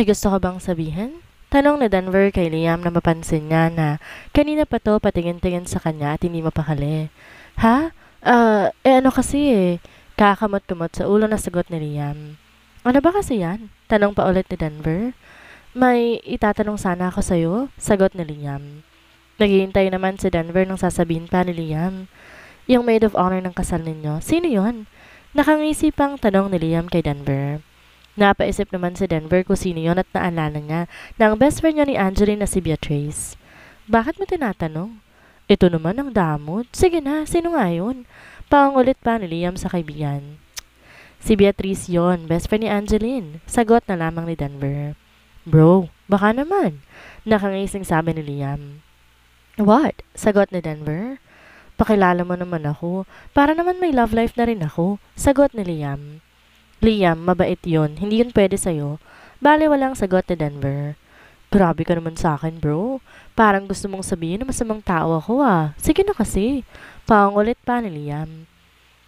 May gusto ka bang sabihin? Tanong ni Denver kay Liam na mapansin niya na kanina pa to patingin-tingin sa kanya at hindi mapakali. Ha? Ano kasi eh. Kakamot-kumot sa ulo na sagot ni Liam. Ano ba kasi yan? Tanong pa ulit ni Denver. May itatanong sana ako sa'yo, sagot ni Liam. Naghihintay naman si Denver nang sasabihin pa ni Liam. Yung maid of honor ng kasal ninyo, sino yon? Nakangisi pang tanong ni Liam kay Denver. Napaisip naman si Denver kung sino yon at naalala niya na ang best friend niya ni Angeline na si Beatrice. Bakit mo tinatanong? Ito naman ang damot. Sige na, sino nga yun? Pangulit pa ni Liam sa kaibigan. Si Beatrice yon, best friend ni Angeline. Sagot na lamang ni Denver. Bro, baka naman. Nakangising sabi ni Liam. What? Sagot ni Denver. Pakilala mo naman ako. Para naman may love life na rin ako. Sagot ni Liam. Liam, mabait yun. Hindi yun pwede sa'yo. Bale, walang sagot ni Denver. Grabe ka naman sa akin, bro. Parang gusto mong sabihin na masamang tao ako ah. Sige na kasi. Pangulit pa ni Liam.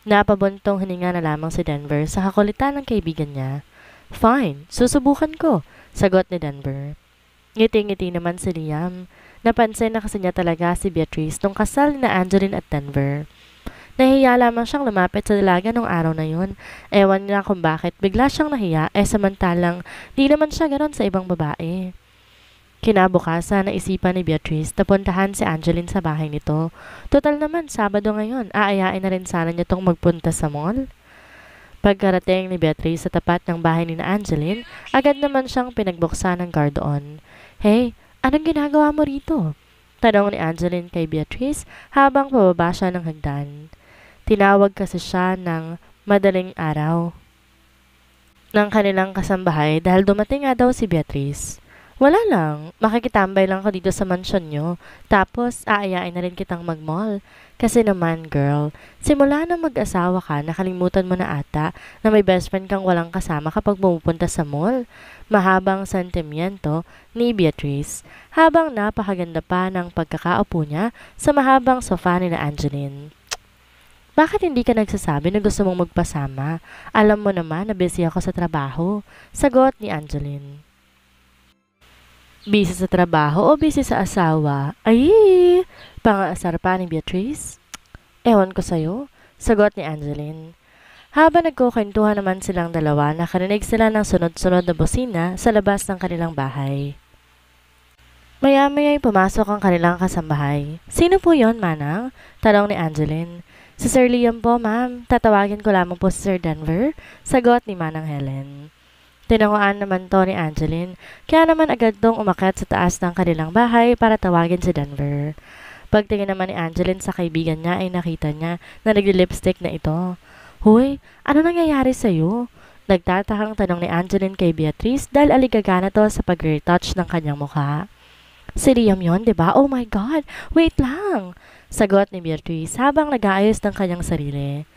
Napabuntong hininga na lamang si Denver sa kakulitan ng kaibigan niya. Fine, susubukan ko. Sagot ni Denver. Ngiti-ngiti naman si Liam. Napansin na kasi niya talaga si Beatrice nung kasal na Angeline at Denver. Nahiya lamang siyang lumapit sa dalaga nung araw na yun. Ewan niya kung bakit bigla siyang nahiya samantalang di naman siya ganon sa ibang babae. Kinabukasan naisipan ni Beatrice na puntahan si Angeline sa bahay nito. Total naman, Sabado ngayon, aayain na rin sana niya tong magpunta sa mall. Pagkarating ni Beatrice sa tapat ng bahay ni Angeline, agad naman siyang pinagbuksan ng guard doon. Hey, anong ginagawa mo rito? Tanong ni Angeline kay Beatrice habang pababa siya ng hagdan. Tinawag kasi siya ng madaling araw ng kanilang kasambahay dahil dumating nga daw si Beatrice. Wala lang, makikitambay lang ako dito sa mansyon nyo, tapos aayain na rin kitang mag-mall. Kasi naman girl, simula na mag-asawa ka, nakalimutan mo na ata na may best friend kang walang kasama kapag pumupunta sa mall. Mahabang sentimiento ni Beatrice, habang napakaganda pa ng pagkakaupo niya sa mahabang sofa ni na Angeline. Bakit hindi ka nagsasabi na gusto mong magpasama? Alam mo naman na busy ako sa trabaho. Sagot ni Angeline. Busy sa trabaho o busy sa asawa? Ay, pang-aasar pa ni Beatrice. Ewan ko sa'yo. Sagot ni Angeline. Habang nagkukwentuhan naman silang dalawa, nakarinig sila ng sunod-sunod na bosina sa labas ng kanilang bahay. Maya-maya'y pumasok ang kanilang kasambahay. Sino po yon, Manang? Tanong ni Angeline. Si Sir Liam po, ma'am. Tatawagin ko lamang po si Sir Denver. Sagot ni Manang Helen. Tinanguan naman to ni Angeline, kaya naman agad dong umakyat sa taas ng kanilang bahay para tawagin si Denver. Pagtingin naman ni Angeline sa kaibigan niya ay nakita niya na nagli-lipstick na ito. Hoy, ano nangyayari sa'yo? Nagtatakang tanong ni Angeline kay Beatrice dahil aligagana to sa pag-retouch ng kanyang mukha. Si Liam yun, diba? Oh my God, wait lang! Sagot ni Beatrice habang nag-aayos ng kanyang sarili.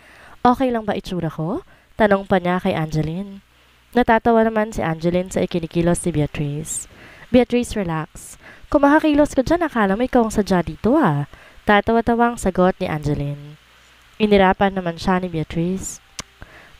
Okay lang ba itsura ko? Tanong pa niya kay Angeline. Natatawa naman si Angeline sa ikinikilos ni Beatrice. Beatrice, relax. Kung makakilos ko dyan, akala mo ikaw ang sadya dito ah. Tatawa-tawang sagot ni Angeline. Inirapan naman siya ni Beatrice.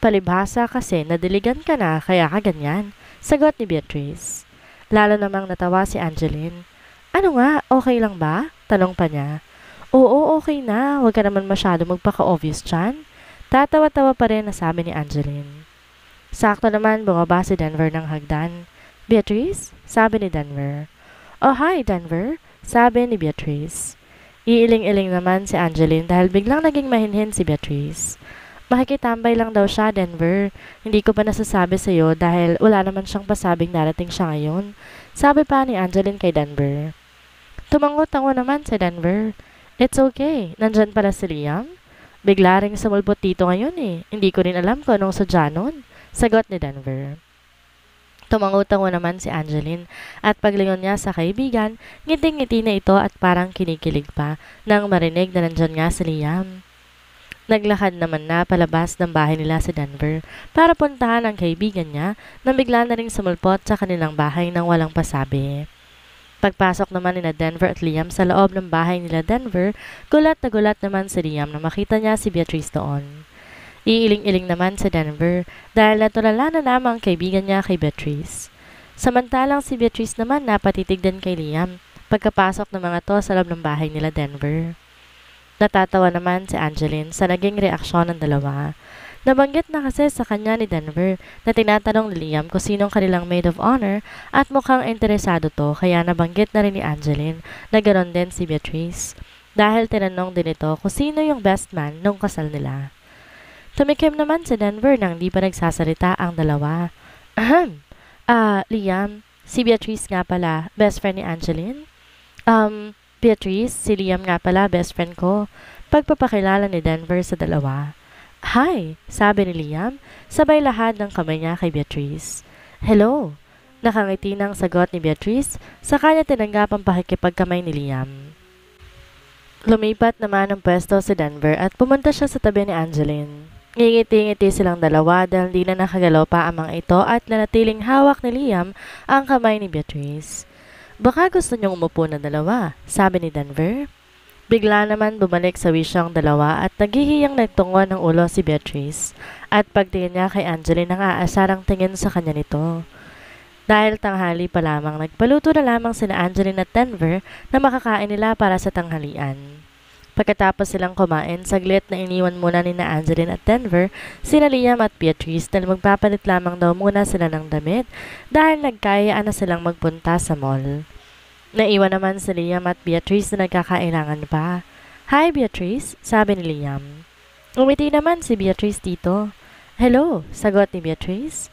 Palibhasa kasi nadiligan ka na kaya ka ganyan. Sagot ni Beatrice. Lalo namang natawa si Angeline. Ano nga, okay lang ba? Tanong pa niya. Oo, okay na. Huwag ka naman masyado magpaka-obvious dyan. Tatawa-tawa pa rin na sabi ni Angeline. Sakto naman bumaba si Denver ng hagdan. Beatrice? Sabi ni Denver. Oh, hi Denver. Sabi ni Beatrice. Iiling-iling naman si Angeline dahil biglang naging mahinhin si Beatrice. Makikitambay lang daw siya, Denver. Hindi ko pa nasasabi sa'yo dahil wala naman siyang pasabing narating siya ngayon. Sabi pa ni Angeline kay Denver. Tumangot-tango naman si Denver. It's okay. Nandyan pala si Liam. Bigla ring sumulpot dito ngayon eh. Hindi ko rin alam kung anong sadya nun. Sagot ni Denver. Tumango-tango naman si Angeline at paglingon niya sa kaibigan, ngiting-ngiti na ito at parang kinikilig pa nang marinig na nandyan nga si Liam. Naglakad naman na palabas ng bahay nila si Denver para puntahan ang kaibigan niya nang bigla na ring sumulpot sa kanilang bahay nang walang pasabi. Pagpasok naman nila Denver at Liam sa loob ng bahay nila Denver, gulat na gulat naman si Liam na makita niya si Beatrice doon. Iiling-iling naman si Denver dahil natulala na lamang ang kaibigan niya kay Beatrice. Samantalang si Beatrice naman napatitig din kay Liam pagkapasok ng mga to sa loob ng bahay nila Denver. Natatawa naman si Angeline sa naging reaksyon ng dalawa. Nabanggit na kasi sa kanya ni Denver na tinatanong ni Liam kung sinong kanilang maid of honor at mukhang interesado to kaya nabanggit na rin ni Angeline na ganoon din si Beatrice. Dahil tinanong din ito kung sino yung best man nung kasal nila. Tumikim naman si Denver nang di pa nagsasalita ang dalawa. Ahem, Liam, si Beatrice nga pala, best friend ni Angeline? Beatrice, si Liam nga pala, best friend ko. Pagpapakilala ni Denver sa dalawa. Hi, sabi ni Liam, sabay lahat ng kamay niya kay Beatrice. Hello, nakangiti ng sagot ni Beatrice, sa kanya tinanggap ang pakikipagkamay ni Liam. Lumipat naman ang pwesto si Denver at pumunta siya sa tabi ni Angeline. Ngingiti-ngiti silang dalawa dahil di na nakagalaw pa ang mga ito at nanatiling hawak ni Liam ang kamay ni Beatrice. Baka gusto niyong umupo na dalawa, sabi ni Denver. Bigla naman bumalik sa wisyo ang dalawa at naghihiyang nagtungo ng ulo si Beatrice at pagtingin niya kay Angeline ang aasarang tingin sa kanya nito. Dahil tanghali pa lamang, nagpaluto na lamang sina Angeline at Denver na makakain nila para sa tanghalian. Pagkatapos silang kumain, saglit na iniwan muna ni na Angeline at Denver sina Liam at Beatrice dahil magpapalit lamang daw muna sila ng damit dahil nagkayaan na silang magpunta sa mall. Naiwan naman si Liam at Beatrice na nagkakailangan pa. Hi Beatrice, sabi ni Liam. Umiti naman si Beatrice dito. Hello, sagot ni Beatrice.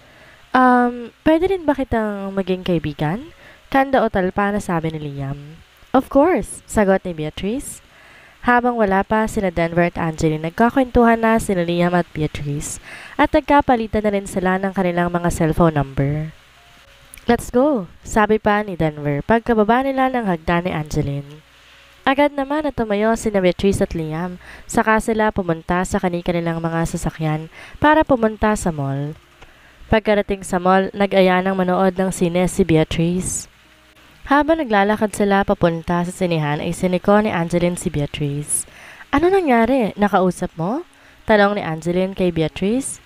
Pwede rin ba kitang maging kaibigan? Kanda o talpa na sabi ni Liam. Of course, sagot ni Beatrice. Habang wala pa sina Denver at Angeline, nagkakwentuhan na sina Liam at Beatrice at nagkapalitan na rin sila ng kanilang mga cellphone number. Let's go, sabi pa ni Denver pagkababa nila ng hagdan ni Angeline. Agad naman na tumayo sina Beatrice at Liam, saka sila pumunta sa kanilang mga sasakyan para pumunta sa mall. Pagkarating sa mall, nag-aya ng manood ng sine si Beatrice. Habang naglalakad sila papunta sa sinehan ay siniko ni Angeline si Beatrice. Ano nangyari? Nakausap mo? Tanong ni Angeline kay Beatrice.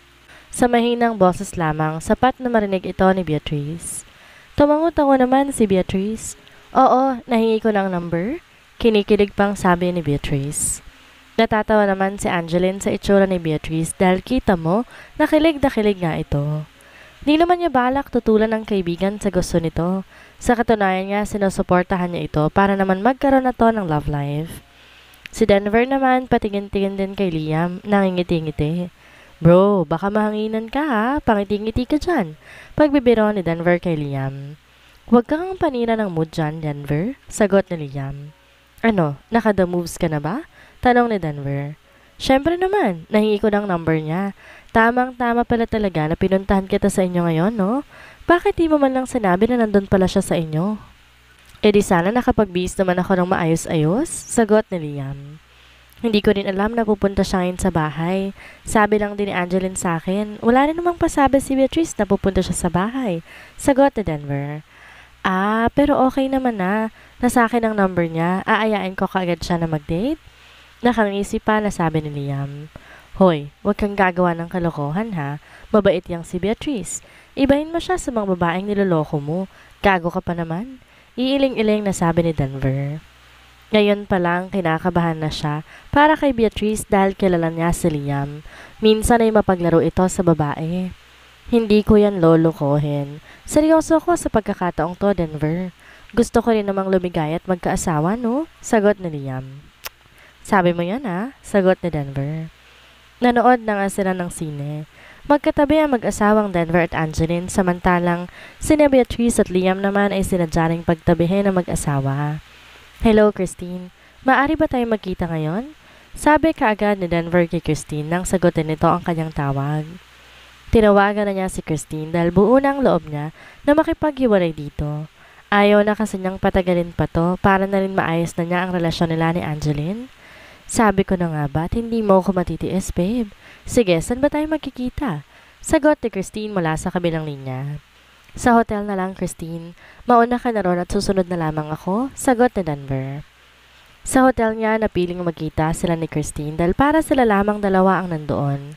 Sa mahinang boses lamang, sapat na marinig ito ni Beatrice. Tumango-tango naman si Beatrice. Oo, nahingi ko ng number. Kinikilig pang sabi ni Beatrice. Natatawa naman si Angeline sa itsura ni Beatrice dahil kita mo, nakilig nga ito. Di naman niya balak tutulan ng kaibigan sa gusto nito. Sa katunayan niya, sinusuportahan niya ito para naman magkaroon na to ng love life. Si Denver naman patingin-tingin din kay Liam, nangingiti-ngiti. Bro, baka mahanginan ka ha, pangiti-ngiti ka dyan. Pagbibiro ni Denver kay Liam. Huwag kang panira ng mood dyan, Denver, sagot ni Liam. Ano, naka-the moves ka na ba? Tanong ni Denver. Syempre naman, nahingi ko ng number niya. Tamang-tama pala talaga na pinuntahan kita sa inyo ngayon, no? Bakit di mo man lang sinabi na nandun pala siya sa inyo? E di sana nakapag-bihis naman ako ng maayos-ayos, sagot ni Liam. Hindi ko rin alam na pupunta siya ngayon sa bahay. Sabi lang din ni Angeline sa akin, wala rin namang pasabi si Beatrice na pupunta siya sa bahay. Sagot ni Denver. Pero okay naman na. Nasa akin ang number niya. Aayain ko kaagad siya na mag-date. Nakangisi pa na sabi ni Liam. Hoy, huwag kang gagawa ng kalokohan ha. Mabait yang si Beatrice. Ibahin mo siya sa mga babaeng niloloko mo. Gago ka pa naman. Iiling-iling na sabi ni Denver. Ngayon pa lang kinakabahan na siya para kay Beatrice dahil kilala niya si Liam. Minsan ay mapaglaro ito sa babae. Hindi ko yan lolokohin. Seryoso ko sa pagkakataong to, Denver. Gusto ko rin namang lumigay at magkaasawa, no? Sagot ni Liam. Sabi mo yan ha? Sagot ni Denver. Nanood na nga sila ng sine. Magkatabi ang mag-asawang Denver at Angeline samantalang sina Beatrice at Liam naman ay sinadyaring pagtabihin ng mag-asawa. Hello, Christine. Maari ba tayo magkita ngayon? Sabi kaagad ni Denver kay Christine nang sagutin nito ang kanyang tawag. Tinawagan na niya si Christine dahil buo na ang loob niya na makipaghiwalay dito. Ayaw na kasi niyang patagalin pa to para na rin maayos na niya ang relasyon nila ni Angeline. Sabi ko na nga ba't hindi mo ako matitiis, babe? Sige, saan ba tayo magkikita? Sagot ni Christine mula sa kabilang linya. Sa hotel na lang, Christine. Mauna ka na ron at susunod na lamang ako, sagot ni Denver. Sa hotel niya, napiling magkita sila ni Christine dahil para sila lamang dalawa ang nandoon.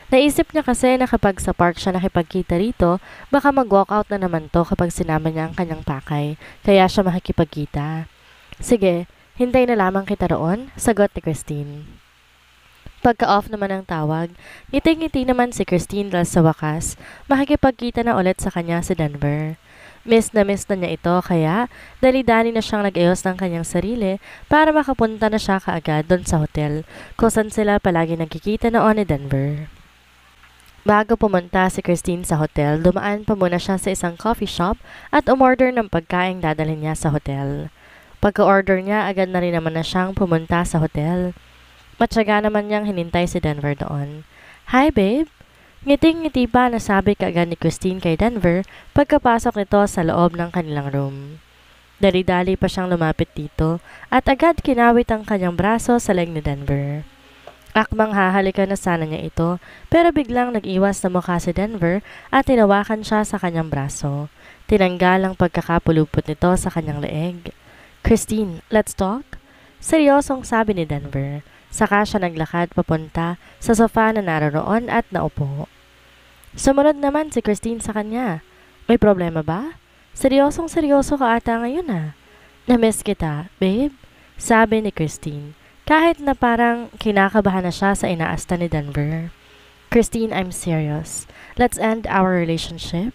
Naisip niya kasi na kapag sa park siya nakipagkita rito, baka mag-walkout na naman to kapag sinama niya ang kanyang pakay, kaya siya makikipagkita. Sige, hintay na lamang kita roon, sagot ni Christine. Pagka-off naman ang tawag, ngiti-ngiti naman si Christine dahil sa wakas, makikipagkita na ulit sa kanya si Denver. Miss na niya ito kaya dali-dali na siyang nag-ayos ng kanyang sarili para makapunta na siya kaagad doon sa hotel kung saan sila palagi nagkikita noon ni Denver. Bago pumunta si Christine sa hotel, dumaan pa muna siya sa isang coffee shop at umorder ng pagkaing dadalhin niya sa hotel. Pagka-order niya, agad na rin naman na siyang pumunta sa hotel. Matyaga naman niyang hinintay si Denver doon. Hi babe! Ngiting-ngiti pa na sabi kaagad ni Christine kay Denver pagkapasok nito sa loob ng kanilang room. Dali-dali pa siyang lumapit dito at agad kinawit ang kanyang braso sa leg ni Denver. Akmang hahalikan na sana niya ito pero biglang nag-iwas na mukha si Denver at tinawakan siya sa kanyang braso. Tinanggal ang pagkakapulupot nito sa kanyang leeg. Christine, let's talk? Seryosong sabi ni Denver. Saka siya naglakad papunta sa sofa na naroon at naupo. Sumunod naman si Christine sa kanya. May problema ba? Seryosong-seryoso ka ata ngayon ah. Na-miss kita, babe, sabi ni Christine. Kahit na parang kinakabahan na siya sa inaasta ni Denver. Christine, I'm serious. Let's end our relationship.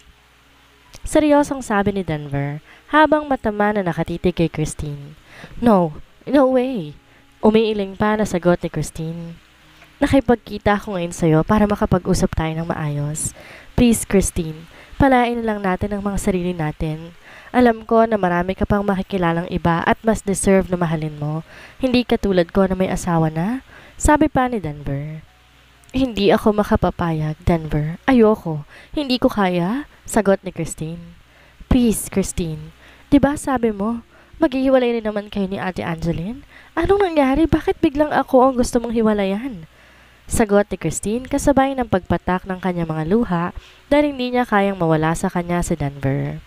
Seryosong sabi ni Denver habang matama na nakatitig kay Christine. No way. Umiiling pa na sagot ni Christine. Nakipagkita ako ngayon sa'yo para makapag-usap tayo ng maayos. Please, Christine, palain lang natin ang mga sarili natin. Alam ko na marami ka pang makikilalang iba at mas deserve na mahalin mo. Hindi katulad ko na may asawa na, sabi pa ni Denver. Hindi ako makapapayag, Denver. Ayoko. Hindi ko kaya, sagot ni Christine. Please, Christine, diba sabi mo, maghihiwalay rin naman kayo ni Ate Angeline? Anong nangyari? Bakit biglang ako ang gusto mong hiwalayan? Sagot ni Christine kasabay ng pagpatak ng kanyang mga luha dahil hindi niya kayang mawala sa kanya si Denver.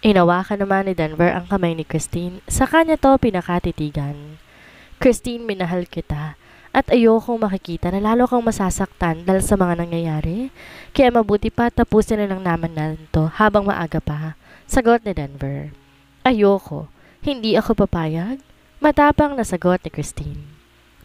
Inawakan naman ni Denver ang kamay ni Christine, sa kanya to pinakatitigan. Christine, minahal kita at ayokong makikita na lalo kang masasaktan dahil sa mga nangyayari. Kaya mabuti pa tapusin na lang naman natin to habang maaga pa. Sagot ni Denver. Ayoko. Hindi ako papayag. Matapang na sagot ni Christine.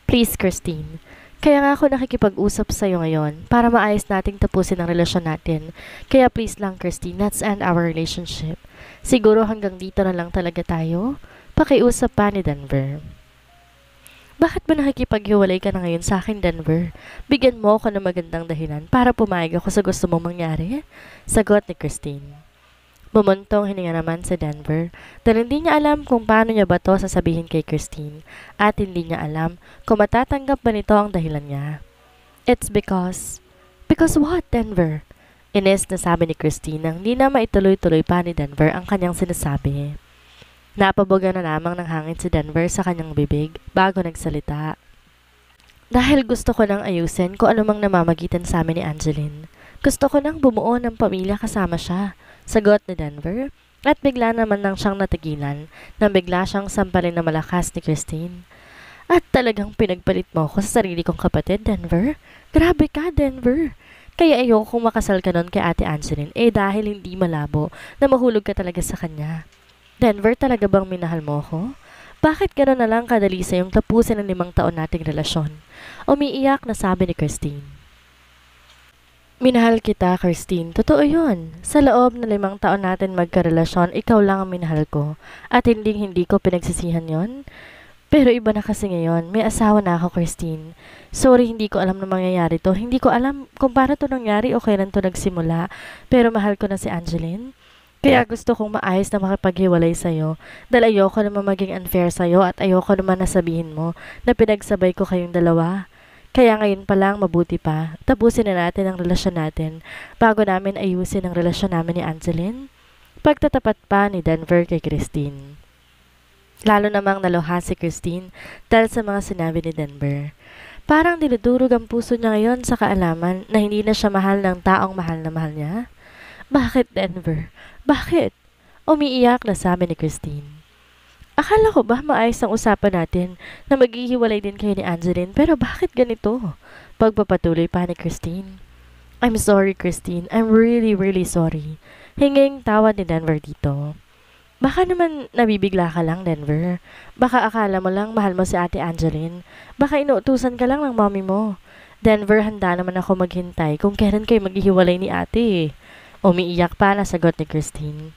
Please, Christine. Kaya nga ako nakikipag-usap sa'yo ngayon para maayos nating tapusin ang relasyon natin. Kaya please lang, Christine, let's end our relationship. Siguro hanggang dito na lang talaga tayo? Pakiusap pa ni Denver. Bakit ba nakikipaghiwalay ka na ngayon sa akin, Denver? Bigyan mo ako ng magandang dahilan para pumayag ako sa gusto mong mangyari? Sagot ni Christine. Bumuntong hininga naman si Denver dahil hindi niya alam kung paano niya ba to sasabihin kay Christine at hindi niya alam kung matatanggap ba nito ang dahilan niya. It's because what, Denver? Ines na sabi ni Christine nang hindi na maituloy-tuloy pa ni Denver ang kanyang sinasabi. Napabuga na lamang ng hangin si Denver sa kanyang bibig bago nagsalita. Dahil gusto ko nang ayusin kung anumang namamagitan sa amin ni Angeline. Gusto ko nang bumuo ng pamilya kasama siya. Sagot ni Denver at bigla naman nang siyang natigilan nang bigla siyang sampalin na malakas ni Christine. At talagang pinagpalit mo ako sa sarili kong kapatid, Denver? Grabe ka, Denver! Kaya ayokong makasal ka nun kay Ate Angeline dahil hindi malabo na mahulog ka talaga sa kanya. Denver, talaga bang minahal mo ko? Bakit gano'n na lang kadali sa yung tapusin ang 5 taon nating relasyon? Umiiyak na sabi ni Christine. Minahal kita, Christine. Totoo yun. Sa loob na 5 taon natin magkarelasyon, ikaw lang ang minahal ko. At hindi ko pinagsisihan yon. Pero iba na kasi ngayon. May asawa na ako, Christine. Sorry, hindi ko alam na mangyayari to. Hindi ko alam kung paano to nangyari o kailan to nagsimula. Pero mahal ko na si Angeline. Kaya gusto kong maayos na makipaghiwalay sa'yo. Dahil ayoko naman maging unfair sa'yo at ayoko naman nasabihin mo na pinagsabay ko kayong dalawa. Kaya ngayon pa lang mabuti pa, tapusin na natin ang relasyon natin bago namin ayusin ang relasyon namin ni Angeline. Pagtatapat pa ni Denver kay Christine. Lalo namang naluha si Christine dahil sa mga sinabi ni Denver. Parang dinudurog ang puso niya ngayon sa kaalaman na hindi na siya mahal ng taong mahal na mahal niya. Bakit, Denver? Bakit? Umiiyak na sabi ni Christine. Akala ko ba maayos ang usapan natin na maghihiwalay din kayo ni Angeline, pero bakit ganito? Pagpapatuloy pa ni Christine. I'm sorry, Christine. I'm really, really sorry. Hinging tawad ni Denver dito. Baka naman nabibigla ka lang, Denver. Baka akala mo lang mahal mo si Ate Angeline. Baka inuutusan ka lang ng mommy mo. Denver, handa naman ako maghintay kung kailan kayo maghihiwalay ni ate. Umiiyak pa na sagot ni Christine.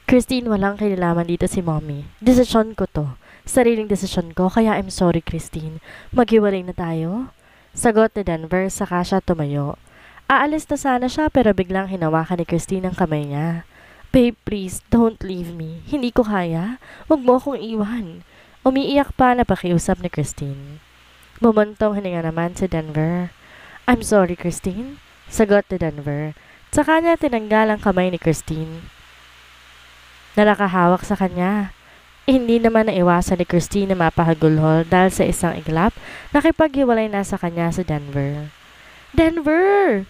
Christine, walang kinalaman dito si mommy. Desisyon ko to. Sariling desisyon ko, kaya I'm sorry, Christine. Maghiwalay na tayo? Sagot ni Denver, saka siya tumayo. Aalis na sana siya pero biglang hinawakan ni Christine ang kamay niya. Babe, please, don't leave me. Hindi ko kaya. Huwag mo akong iwan. Umiiyak pa na pakiusap ni Christine. Bumuntong hininga naman si Denver. I'm sorry, Christine. Sagot ni Denver. Saka niya tinanggal ang kamay ni Christine na nakahawak sa kanya. Hindi naman naiwasan ni Christine na mapahagulhol dahil sa isang iglap, nakipaghiwalay na sa kanya si Denver. Denver!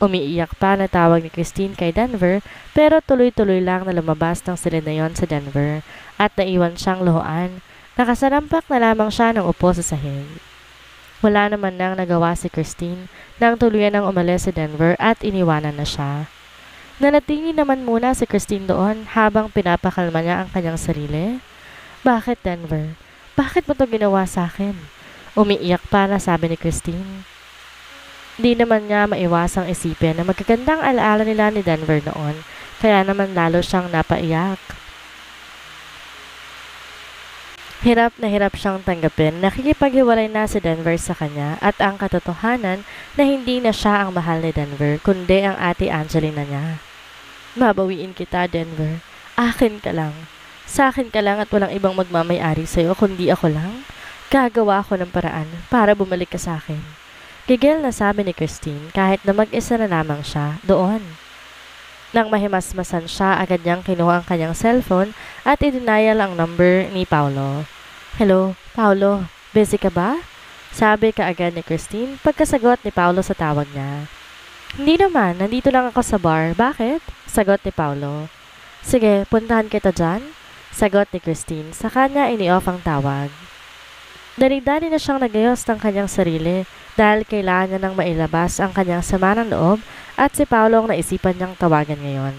Umiiyak pa na tawag ni Christine kay Denver, pero tuloy-tuloy lang na lumabas ng silinayon sa Denver at naiwan siyang luhoan. Nakasalampak na lamang siya ng upo sa sahig. Wala naman nang nagawa si Christine nang tuluyan ng umalis si Denver at iniwanan na siya. Nanatili naman muna si Christine doon habang pinapakalma niya ang kanyang sarili. Bakit, Denver? Bakit mo to ginawa sa akin? Umiiyak pa na sabi ni Christine. Di naman niya maiwasang isipin na magagandang alaala nila ni Denver noon, kaya naman lalo siyang napaiyak. Hirap na hirap siyang tanggapin, nakikipaghiwalay na si Denver sa kanya at ang katotohanan na hindi na siya ang mahal ni Denver, kundi ang Ate Angelina niya. Babawiin kita, Denver. Akin ka lang. Sa akin ka lang at walang ibang magmamay-ari sa'yo kundi ako lang. Gagawa ako ng paraan para bumalik ka sa akin. Gigil na sabi ni Christine kahit na mag-isa na lamang siya doon. Nang mahimasmasan siya, agad niyang kinuha ang kanyang cellphone at idinayal ang number ni Paolo. Hello, Paolo. Busy ka ba? Sabi kaagad ni Christine pagkasagot ni Paolo sa tawag niya. Hindi naman, nandito lang ako sa bar. Bakit? Sagot ni Paolo. Sige, puntahan kita dyan. Sagot ni Christine, sa kanya ini-off ang tawag. Dali-dali na siyang nagayos ng kanyang sarili dahil kailangan niya nang mailabas ang kanyang sama ng loob at si Paolo ang naisipan niyang tawagan ngayon.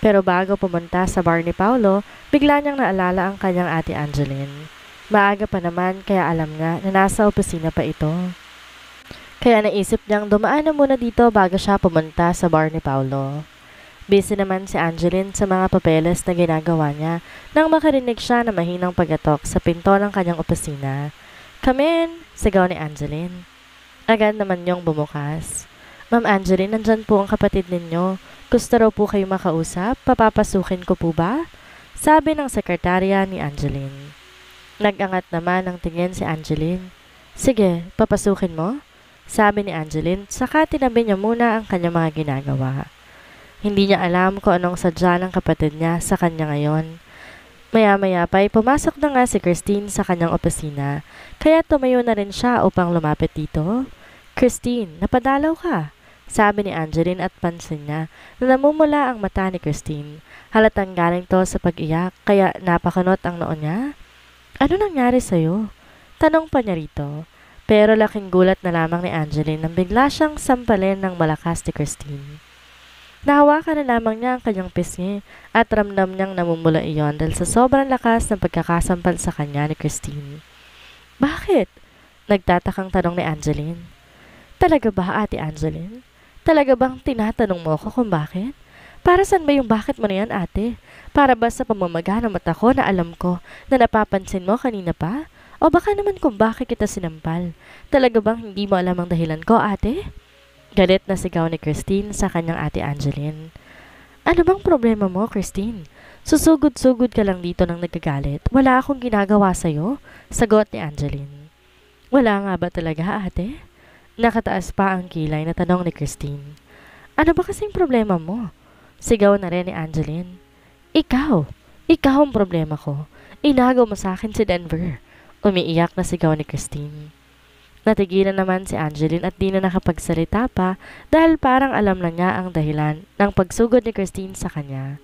Pero bago pumunta sa bar ni Paolo, bigla niyang naalala ang kanyang Ate Angeline. Maaga pa naman kaya alam niya na nasa opisina pa ito. Kaya naisip niyang dumaan na muna dito bago siya pumunta sa bar ni Paolo. Busy naman si Angeline sa mga papeles na ginagawa niya nang makarinig siya na mahinang pagatok sa pinto ng kanyang opisina. Come in! Sigaw ni Angeline. Agad naman niyong bumukas. Ma'am Angeline, nandyan po ang kapatid ninyo. Gusto raw po kayo makausap? Papapasukin ko po ba? Sabi ng sekretarya ni Angeline. Nag-angat naman ng tingin si Angeline. Sige, papasukin mo? Sabi ni Angeline, saka tinabi niya muna ang kanyang mga ginagawa. Hindi niya alam kung anong sadya ng kapatid niya sa kanya ngayon. Maya-maya pa'y pumasok na nga si Christine sa kanyang opisina, kaya tumayo na rin siya upang lumapit dito. Christine, napadalaw ka, sabi ni Angeline at pansin niya na namumula ang mata ni Christine. Halatang galing to sa pag-iyak, kaya napakunot ang noo niya. Ano nangyari sa'yo? Tanong pa niya rito. Pero laking gulat na lamang ni Angeline nang bigla siyang sampalin ng malakas ni Christine. Nahawakan na lamang niya ang kanyang pisngi at ramdam niyang namumula iyon dahil sa sobrang lakas ng pagkakasampal sa kanya ni Christine. Bakit? Nagtatakang tanong ni Angeline. Talaga ba, Ate Angeline? Talaga bang tinatanong mo ako kung bakit? Para saan ba yung bakit mo na yan, ate? Para ba sa pamamaga ng mata ko na alam ko na napapansin mo kanina pa? O baka naman kung bakit kita sinampal. Talaga bang hindi mo alam ang dahilan ko, ate? Galit na sigaw ni Christine sa kanyang Ate Angeline. Ano bang problema mo, Christine? Susugod-sugod ka lang dito nang nagagalit. Wala akong ginagawa sa'yo, sagot ni Angeline. Wala nga ba talaga, ate? Nakataas pa ang kilay na tanong ni Christine. Ano ba kasing problema mo? Sigaw na rin ni Angeline. Ikaw ang problema ko. Inagaw mo sa akin si Denver. Umiiyak na sigaw ni Christine. Natigilan naman si Angeline at di na nakapagsalita pa dahil parang alam na niya ang dahilan ng pagsugod ni Christine sa kanya.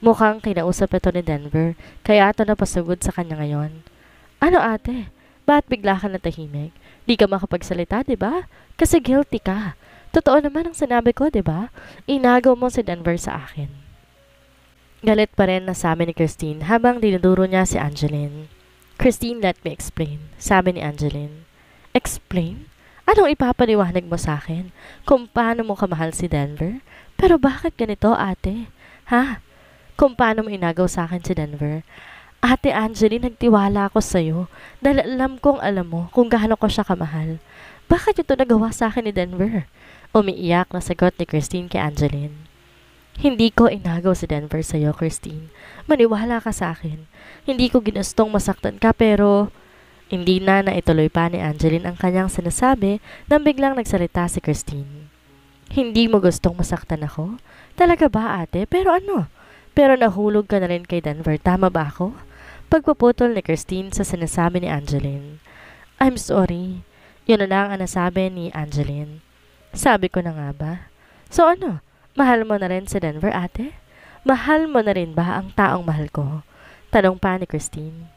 Mukhang kinausap ito ni Denver, kaya ito napasugod sa kanya ngayon. Ano ate? Ba't bigla ka natahimik? Di ka makapagsalita, di ba? Kasi guilty ka. Totoo naman ang sinabi ko, di ba? Inagaw mo si Denver sa akin. Galit pa rin na sabi ni Christine habang dinuduro niya si Angeline. Christine, let me explain, sabi ni Angeline. Explain? Anong ipapaliwanag mo sa akin? Kung paano mo kamahal si Denver? Pero bakit ganito, ate? Ha? Kung paano mo inagaw sa akin si Denver? Ate Angeline, nagtiwala ako sa'yo dahil alam kong alam mo kung gaano ko siya kamahal. Bakit ito nagawa sa akin ni Denver? Umiiyak na sagot ni Christine kay Angeline. Hindi ko inagaw si Denver sa'yo, Christine. Maniwala ka sa akin. Hindi ko ginustong masaktan ka pero... Hindi na naituloy pa ni Angeline ang kanyang sinasabi nang biglang nagsalita si Christine. Hindi mo gustong masaktan ako? Talaga ba ate? Pero ano? Pero nahulog ka na rin kay Denver, tama ba ako? Pagpuputol ni Christine sa sinasabi ni Angeline. I'm sorry. Yun na lang ang nasabi ni Angeline. Sabi ko na nga ba? So ano? Mahal mo na rin si Denver, ate? Mahal mo na rin ba ang taong mahal ko? Tanong pa ni Christine.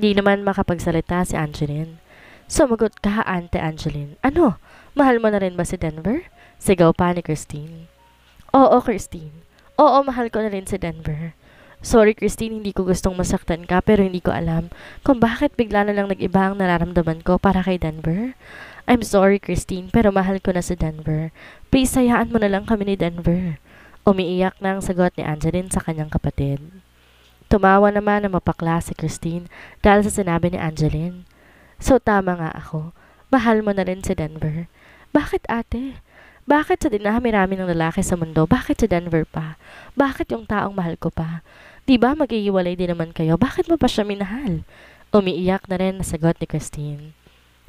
Di naman makapagsalita si Angeline. Sumagot ka, Ante Angeline. Ano? Mahal mo na rin ba si Denver? Sigaw pa ni Christine. Oo, Christine. Oo, mahal ko na rin si Denver. Sorry, Christine, hindi ko gustong masaktan ka pero hindi ko alam kung bakit bigla na lang nag-iba ang nararamdaman ko para kay Denver. I'm sorry, Christine, pero mahal ko na si Denver. Please, hayaan mo na lang kami ni Denver. Umiiyak na ang sagot ni Angeline sa kanyang kapatid. Tumawa naman na mapakla si Christine dahil sa sinabi ni Angeline. So tama nga ako. Mahal mo na rin si Denver. Bakit ate? Bakit sa dinami-rami ng lalaki sa mundo? Bakit si Denver pa? Bakit yung taong mahal ko pa? Diba maghihiwalay din naman kayo? Bakit mo pa siya minahal? Umiiyak na rin na sagot ni Christine.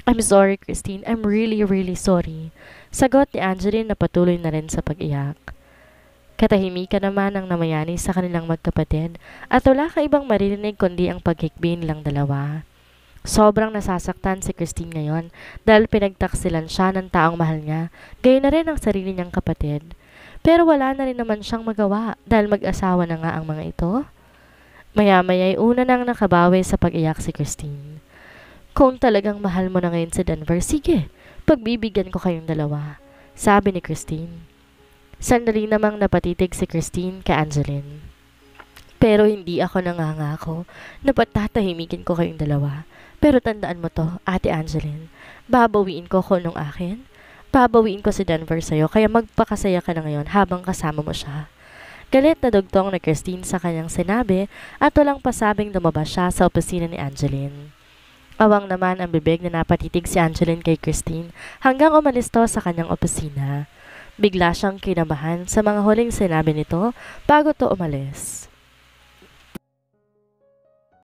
I'm sorry, Christine. I'm really, really sorry. Sagot ni Angeline na patuloy na rin sa pag-iyak. Katahimikan naman ang namayani sa kanilang magkapatid at wala ka ibang maririnig kundi ang paghikbi nilang dalawa. Sobrang nasasaktan si Christine ngayon dahil pinagtaksilan siya ng taong mahal niya, gayon na rin ang sarili niyang kapatid. Pero wala na rin naman siyang magawa dahil mag-asawa na nga ang mga ito. Maya-maya ay una nang nakabawi sa pag-iyak si Christine. Kung talagang mahal mo na ngayon si Denver, sige, pagbibigyan ko kayong dalawa, sabi ni Christine. Sandali namang napatitig si Christine kay Angeline. Pero hindi ako nangangako na patatahimikin ko kayong dalawa. Pero tandaan mo to, Ate Angeline, babawiin ko nung akin. Babawiin ko si Denver sa'yo kaya magpakasaya ka na ngayon habang kasama mo siya. Galit na dugtong na Christine sa kanyang sinabi at walang pasabing lumabas siya sa opisina ni Angeline. Awang naman ang bibig na napatitig si Angeline kay Christine hanggang umalis to sa kanyang opisina. Bigla siyang kinabahan sa mga huling sinabi nito bago to umalis.